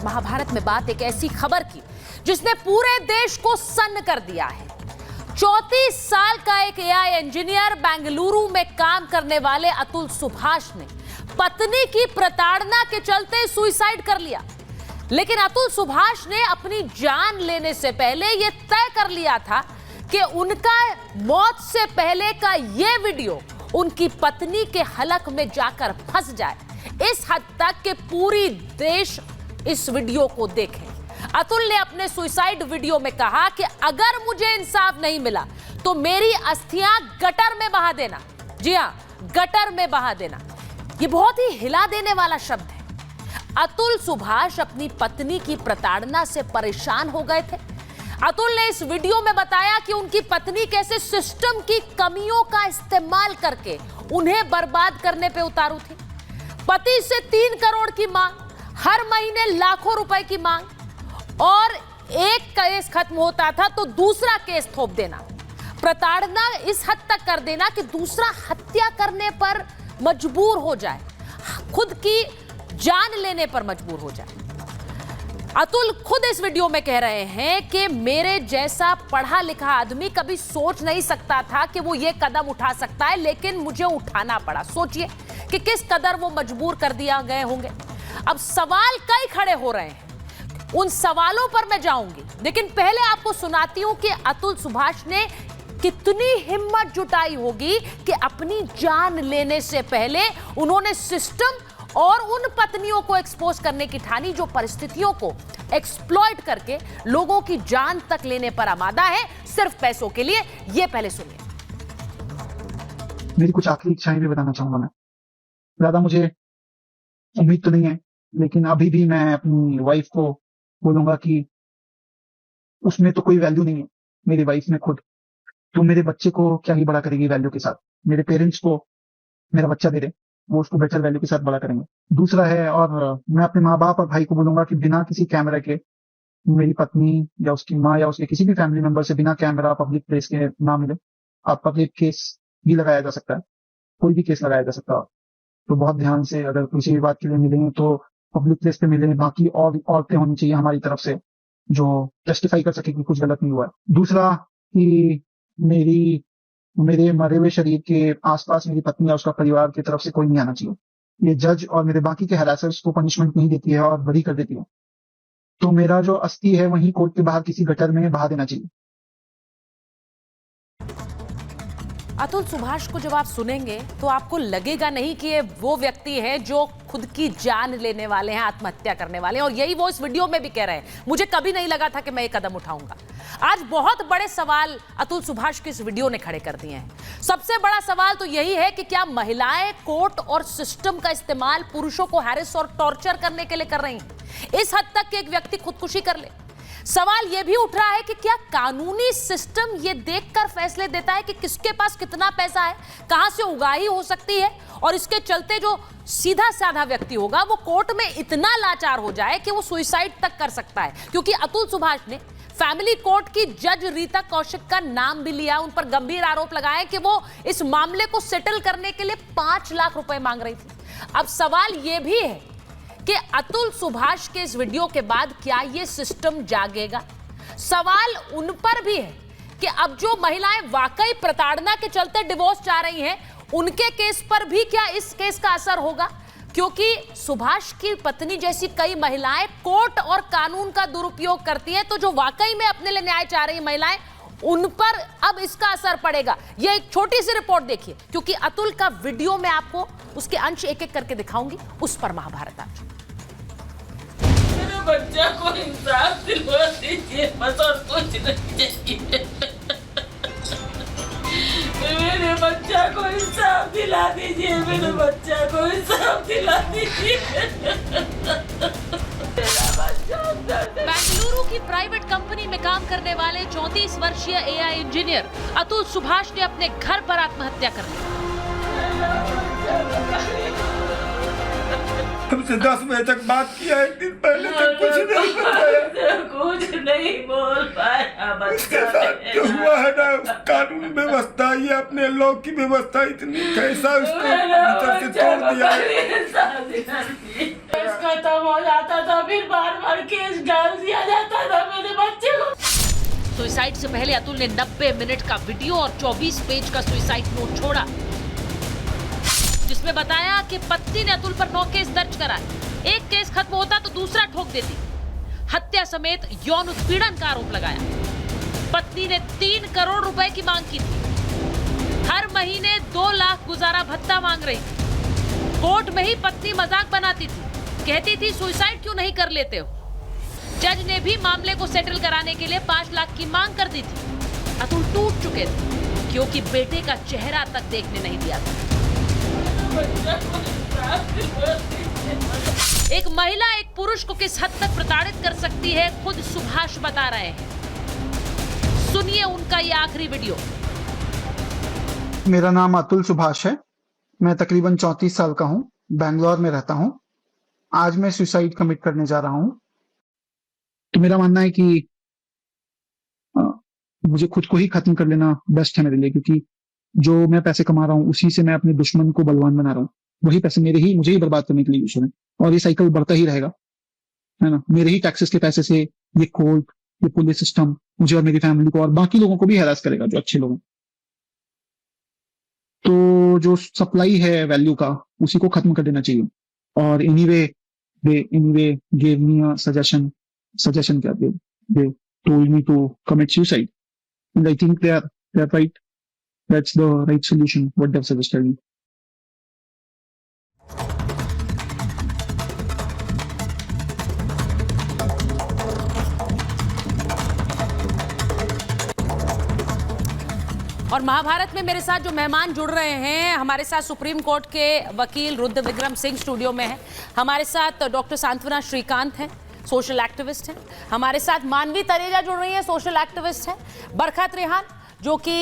आज महाभारत में बात एक ऐसी खबर की जिसने पूरे देश को सन्न कर दिया है। 34 साल का एक एआई इंजीनियर बेंगलुरु में काम करने वाले अतुल सुभाष ने पत्नी की प्रताड़ना के चलते सुसाइड कर लिया। लेकिन अतुल सुभाष ने अपनी जान लेने से पहले यह तय कर लिया था कि उनका मौत से पहले का यह वीडियो उनकी पत्नी के हलक में जाकर फंस जाए, इस हद तक कि पूरी देश इस वीडियो को देखे। अतुल ने अपने सुसाइड वीडियो में कहा कि अगर मुझे इंसाफ नहीं मिला तो मेरी अस्थियां गटर में बहा देना। जी हां, गटर में बहा देना। यह बहुत ही हिला देने वाला शब्द है। अतुल सुभाष अपनी पत्नी की प्रताड़ना से परेशान हो गए थे। अतुल ने इस वीडियो में बताया कि उनकी पत्नी कैसे सिस्टम की कमियों का इस्तेमाल करके उन्हें बर्बाद करने पे उतारू थी। पति से 3 करोड़ की मांग, हर महीने लाखों रुपए की मांग, और एक केस खत्म होता था तो दूसरा केस थोप देना। प्रताड़ना इस हद तक कर देना कि दूसरा हत्या करने पर मजबूर हो जाए, खुद की जान लेने पर मजबूर हो जाए। अतुल खुद इस वीडियो में कह रहे हैं कि मेरे जैसा पढ़ा लिखा आदमी कभी सोच नहीं सकता था कि वो ये कदम उठा सकता है, लेकिन मुझे उठाना पड़ा। सोचिए कि किस कदर वो मजबूर कर दिया गए होंगे। अब सवाल कई खड़े हो रहे हैं, उन सवालों पर मैं जाऊंगी, लेकिन पहले आपको सुनाती हूं कि अतुल सुभाष ने कितनी हिम्मत जुटाई होगी कि अपनी जान लेने से पहले उन्होंने सिस्टम और उन पत्नियों को एक्सपोज करने की ठानी जो परिस्थितियों को एक्सप्लॉइट करके लोगों की जान तक लेने पर आमादा है, सिर्फ पैसों के लिए। ये पहले सुनिए। मेरी कुछ आखिरी इच्छाएं भी बताना चाहूंगा मैं। ज्यादा मुझे उम्मीद तो नहीं है, लेकिन अभी भी मैं अपनी वाइफ को बोलूंगा कि उसमें तो कोई वैल्यू नहीं है, मेरी वाइफ में खुद। तो मेरे बच्चे को क्या ही बड़ा करेगी वैल्यू के साथ। मेरे पेरेंट्स को मेरा बच्चा दे दे, वो उसको बेटर वैल्यू के साथ बड़ा करेंगे। दूसरा है, और मैं अपने माँ बाप और भाई को बोलूंगा कि बिना किसी कैमरे के मेरी पत्नी या उसकी माँ या उसके किसी भी फैमिली मेंबर से बिना कैमरा पब्लिक प्लेस के ना मिले। आप पब्लिक केस भी लगाया जा सकता है, कोई भी केस लगाया जा सकता है। तो बहुत ध्यान से अगर किसी भी बात के लिए मिलेंगे तो पब्लिक प्लेस पे मिले। बाकी और औरतें होनी चाहिए हमारी तरफ से जो टेस्टिफाई कर सके कि कुछ गलत नहीं हुआ है। दूसरा कि मेरे मरे हुए शरीर के आसपास मेरी पत्नी या उसका परिवार की तरफ से कोई नहीं आना चाहिए। ये जज और मेरे बाकी के हैरासर्स को पनिशमेंट नहीं देती है और बरी कर देती है। तो मेरा जो अस्थि है वहीं कोर्ट के बाहर किसी गटर में बहा देना चाहिए। अतुल सुभाष को जब आप सुनेंगे तो आपको लगेगा नहीं कि ये वो व्यक्ति है जो खुद की जान लेने वाले हैं, आत्महत्या करने वाले हैं। और यही वो इस वीडियो में भी कह रहे हैं, मुझे कभी नहीं लगा था कि मैं ये कदम उठाऊंगा। आज बहुत बड़े सवाल अतुल सुभाष के इस वीडियो ने खड़े कर दिए हैं। सबसे बड़ा सवाल तो यही है कि क्या महिलाएं कोर्ट और सिस्टम का इस्तेमाल पुरुषों को हैरेस और टॉर्चर करने के लिए कर रही हैं, इस हद तक कि एक व्यक्ति खुदकुशी कर ले। सवाल यह भी उठ रहा है कि क्या कानूनी सिस्टम यह देखकर फैसले देता है कि किसके पास कितना पैसा है, कहां से उगाही हो सकती है, और इसके चलते जो सीधा साधा व्यक्ति होगा वो कोर्ट में इतना लाचार हो जाए कि वो सुसाइड तक कर सकता है। क्योंकि अतुल सुभाष ने फैमिली कोर्ट की जज रीता कौशिक का नाम भी लिया, उन पर गंभीर आरोप लगाए कि वो इस मामले को सेटल करने के लिए 5 लाख रुपए मांग रही थी। अब सवाल यह भी है कि अतुल सुभाष के इस वीडियो के बाद क्या यह सिस्टम जागेगा। सवाल उन पर भी है कि अब जो महिलाएं वाकई प्रताड़ना के चलते डिवोर्स चाह रही हैं, उनके केस पर भी क्या इस केस का असर होगा। क्योंकि सुभाष की पत्नी जैसी कई महिलाएं कोर्ट और कानून का दुरुपयोग करती हैं, तो जो वाकई में अपने लिए न्याय चाह रही महिलाएं, उन पर अब इसका असर पड़ेगा। यह एक छोटी सी रिपोर्ट देखिए, क्योंकि अतुल का वीडियो में आपको उसके अंश एक एक करके दिखाऊंगी, उस पर महाभारत आज। मेरे बच्चा को इंसाफ दिलवा दीजिए, बस और कुछ नहीं चाहिए। मेरे बच्चा को इंसाफ दिला दीजिए, मेरे बच्चा को इंसाफ दिला दीजिए। बेंगलुरु की प्राइवेट कंपनी में काम करने वाले 34 वर्षीय एआई इंजीनियर अतुल सुभाष ने अपने घर पर आत्महत्या कर ली। हमसे 10 बजे तक बात किया, एक दिन पहले तक कुछ नहीं बताया, कुछ नहीं बोल पाया। उसके साथ जो हुआ है ना, कानून व्यवस्था, ये अपने लॉ की व्यवस्था इतनी कैसा उसको भीतर से तोड़ दिया है। खत्म हो जाता था, फिर बार बार केस डाल दिया जाता था मेरे बच्चे को। सुसाइड से पहले अतुल ने 90 मिनट का वीडियो और 24 पेज का सुसाइड नोट छोड़ा, जिसमें बताया कि पत्नी ने अतुल पर 9 केस दर्ज कराए। एक केस खत्म होता तो दूसरा ठोक देती। हत्या समेत यौन उत्पीड़न का आरोप लगाया। पत्नी ने 3 करोड़ रुपए की मांग की थी। हर महीने 2 लाख गुजारा भत्ता मांग रही थी। कोर्ट में ही पत्नी मजाक बनाती थी, कहती थी सुसाइड क्यों नहीं कर लेते हो। जज ने भी मामले को सेटल कराने के लिए 5 लाख की मांग कर दी थी। अतुल टूट चुके थे क्योंकि बेटे का चेहरा तक देखने नहीं दिया था। एक महिला एक पुरुष को किस हद तक प्रताड़ित कर सकती है, खुद सुभाष बता रहे हैं। सुनिए उनका ये आखिरी वीडियो। मेरा नाम अतुल सुभाष है। मैं तकरीबन 34 साल का हूँ। बैंगलोर में रहता हूँ। आज मैं सुसाइड कमिट करने जा रहा हूँ। तो मेरा मानना है कि मुझे खुद को ही खत्म कर लेना बेस्ट है मेरे लिए, क्योंकि जो मैं पैसे कमा रहा हूँ उसी से मैं अपने दुश्मन को बलवान बना रहा हूँ। वही पैसे मुझे ही बर्बाद करने के लिए यूज हो रहे हैं और ये साइकिल बढ़ता ही रहेगा, है ना। मेरे ही टैक्सेस के पैसे से ये कोर्ट, ये पुलिस सिस्टम मुझे और मेरी फैमिली को और बाकी लोगों को भी हैरास करेगा जो अच्छे लोग हैं। तो जो सप्लाई है वैल्यू का, उसी को खत्म कर देना चाहिए। और anyway give me a suggestion क्या दे told me to commit suicide, and I think they're right. That's the right solution what they've suggested me. और महाभारत में मेरे साथ जो मेहमान जुड़ रहे हैं, हमारे साथ सुप्रीम कोर्ट के वकील रुद्र विक्रम सिंह स्टूडियो में है। हमारे साथ डॉक्टर सांत्वना श्रीकांत हैं, सोशल एक्टिविस्ट हैं। हमारे साथ मानवी तरेजा जुड़ रही है, सोशल एक्टिविस्ट हैं। बरखा त्रेहान जो कि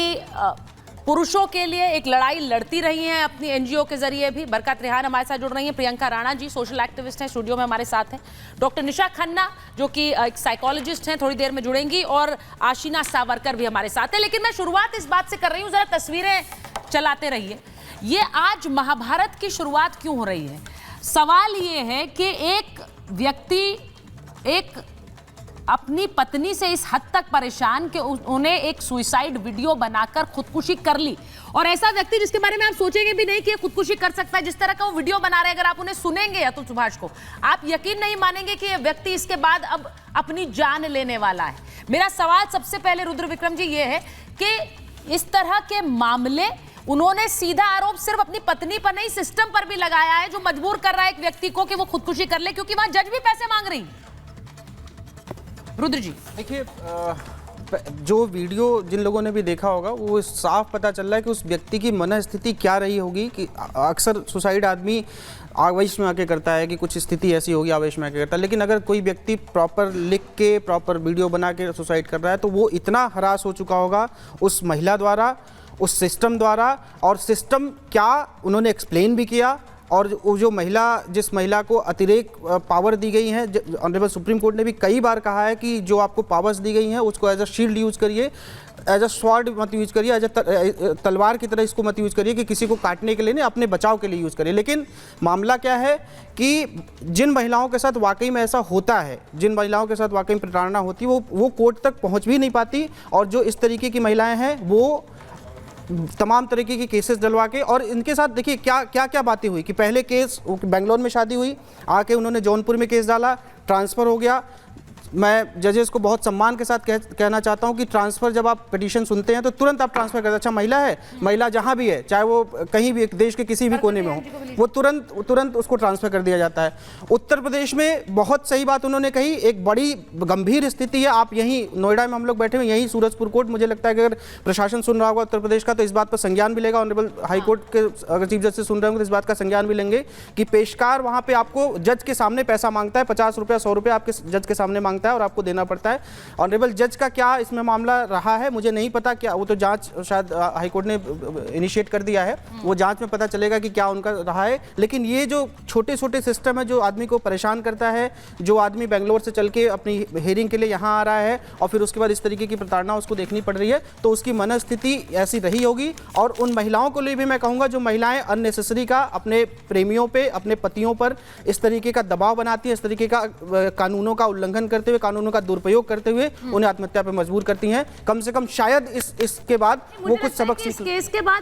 पुरुषों के लिए एक लड़ाई लड़ती रही हैं अपनी एनजीओ के जरिए भी। बरखा त्रेहान हमारे साथ जुड़ रही हैं। प्रियंका राणा जी सोशल एक्टिविस्ट हैं, स्टूडियो में हमारे साथ हैं। डॉक्टर निशा खन्ना जो कि एक साइकोलॉजिस्ट हैं, थोड़ी देर में जुड़ेंगी। और आशीना सावरकर भी हमारे साथ है। लेकिन मैं शुरुआत इस बात से कर रही हूँ, जरा तस्वीरें चलाते रहिए। ये आज महाभारत की शुरुआत क्यों हो रही है? सवाल ये है कि एक व्यक्ति अपनी पत्नी से इस हद तक परेशान कि उन्हें एक सुसाइड वीडियो बनाकर खुदकुशी कर ली। और ऐसा व्यक्ति जिसके बारे में आप सोचेंगे भी नहीं कि ये खुदकुशी कर सकता है, जिस तरह का वो वीडियो बना रहे हैं, अगर आप उन्हें सुनेंगे अतुल सुभाष को, आप यकीन नहीं मानेंगे कि ये व्यक्ति इसके बाद अब अपनी जान लेने वाला है। मेरा सवाल सबसे पहले रुद्र विक्रम जी ये है कि इस तरह के मामले उन्होंने सीधा आरोप सिर्फ अपनी पत्नी पर नहीं, सिस्टम पर भी लगाया है, जो मजबूर कर रहा है एक व्यक्ति को कि वो खुदकुशी कर ले, क्योंकि वहां जज भी पैसे मांग रही। रुद्र जी देखिए, जो वीडियो जिन लोगों ने भी देखा होगा वो साफ पता चल रहा है कि उस व्यक्ति की मनस्थिति क्या रही होगी। कि अक्सर सुसाइड आदमी आवेश में आके करता है कि कुछ स्थिति ऐसी होगी, आवेश में आके करता है। लेकिन अगर कोई व्यक्ति प्रॉपर लिख के, प्रॉपर वीडियो बना के सुसाइड कर रहा है तो वो इतना हरास हो चुका होगा उस महिला द्वारा, उस सिस्टम द्वारा। और सिस्टम क्या उन्होंने एक्सप्लेन भी किया। और जो महिला, जिस महिला को अतिरेक पावर दी गई है, ऑनरेबल सुप्रीम कोर्ट ने भी कई बार कहा है कि जो आपको पावर्स दी गई हैं उसको एज अ शील्ड यूज़ करिए, एज अ स्वॉर्ड मत यूज़ करिए, एज अ तलवार की तरह इसको मत यूज़ करिए कि किसी को काटने के लिए नहीं, अपने बचाव के लिए यूज़ करिए। लेकिन मामला क्या है कि जिन महिलाओं के साथ वाकई में ऐसा होता है, जिन महिलाओं के साथ वाकई में प्रताड़ना होती है, वो कोर्ट तक पहुँच भी नहीं पाती। और जो इस तरीके की महिलाएँ हैं वो तमाम तरीके के केसेस डलवा के, और इनके साथ देखिए क्या बातें हुई कि पहले केस बेंगलोर में शादी हुई, आके उन्होंने जौनपुर में केस डाला, ट्रांसफ़र हो गया। मैं जजेस को बहुत सम्मान के साथ कहना चाहता हूं कि ट्रांसफ़र जब आप पिटीशन सुनते हैं तो तुरंत आप ट्रांसफ़र करते हैं। अच्छा, महिला है, महिला जहां भी है, चाहे वो कहीं भी देश के किसी भी कोने में हो, वो तुरंत उसको ट्रांसफ़र कर दिया जाता है। उत्तर प्रदेश में बहुत सही बात उन्होंने कही, एक बड़ी गंभीर स्थिति है। आप यहीं नोएडा में हम लोग बैठे हुए, यहीं सूरजपुर कोर्ट, मुझे लगता है कि अगर प्रशासन सुन रहा होगा उत्तर प्रदेश का तो इस बात पर संज्ञान भी लेगा। ऑनरेबल हाई कोर्ट के अगर चीफ जस्टिस सुन रहे होंगे तो इस बात का संज्ञान भी लेंगे कि पेशकार वहाँ पर आपको जज के सामने पैसा मांगता है, 50 रुपया 100 रुपया आपके जज के सामने मांगता मांगता है और आपको देना पड़ता है। ऑनरेबल जज का क्या इसमें मामला रहा है मुझे नहीं पता, क्या वो तो जांच शायद हाईकोर्ट ने इनिशिएट कर दिया है, वो जांच में पता चलेगा कि क्या उनका रहा है। लेकिन ये जो छोटे छोटे सिस्टम है जो आदमी को परेशान करता है, जो आदमी बेंगलोर से चल के अपनी हेयरिंग के लिए यहाँ आ रहा है और फिर उसके बाद इस तरीके की प्रताड़ना उसको देखनी पड़ रही है, तो उसकी मनस्थिति ऐसी रही होगी। और उन महिलाओं को लिए भी मैं कहूँगा जो महिलाएं अननेसेसरी का अपने प्रेमियों पे, अपने पतियों पर इस तरीके का दबाव बनाती हैं, इस तरीके का कानूनों का उल्लंघन करते हुए, कानूनों का दुरुपयोग करते हुए उन्हें आत्महत्या पर मजबूर करती हैं, कम से कम शायद इसके बाद वो कुछ सबक सीख। केस के बाद